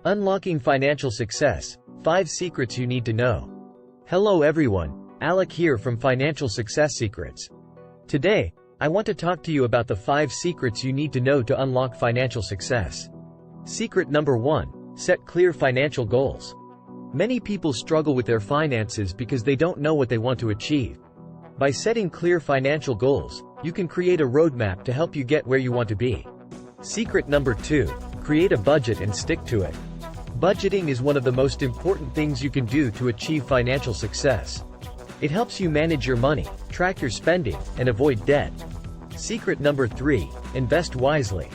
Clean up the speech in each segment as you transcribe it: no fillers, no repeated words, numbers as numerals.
Unlocking Financial Success, 5 Secrets You Need to Know. Hello everyone, Alec here from Financial Success Secrets. Today, I want to talk to you about the 5 secrets you need to know to unlock financial success. Secret number 1, set clear financial goals. Many people struggle with their finances because they don't know what they want to achieve. By setting clear financial goals, you can create a roadmap to help you get where you want to be. Secret number 2, create a budget and stick to it. Budgeting is one of the most important things you can do to achieve financial success. It helps you manage your money, track your spending, and avoid debt. Secret number 3, invest wisely.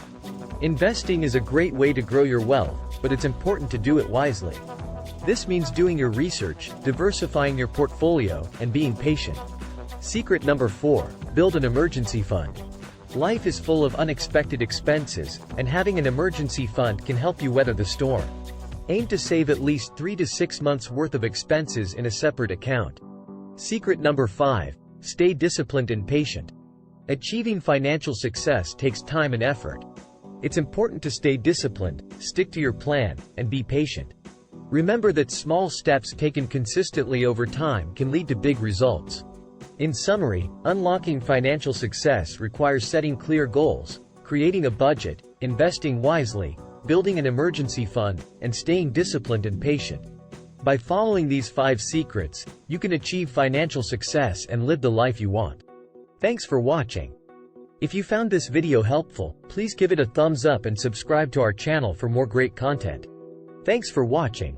Investing is a great way to grow your wealth, but it's important to do it wisely. This means doing your research, diversifying your portfolio, and being patient. Secret number 4, build an emergency fund. Life is full of unexpected expenses, and having an emergency fund can help you weather the storm. Aim to save at least 3 to 6 months' worth of expenses in a separate account. Secret number 5, stay disciplined and patient. Achieving financial success takes time and effort. It's important to stay disciplined, stick to your plan, and be patient. Remember that small steps taken consistently over time can lead to big results. In summary, unlocking financial success requires setting clear goals, creating a budget, investing wisely, building an emergency fund, and staying disciplined and patient. By following these 5 secrets, you can achieve financial success and live the life you want. Thanks for watching. If you found this video helpful, please give it a thumbs up and subscribe to our channel for more great content. Thanks for watching.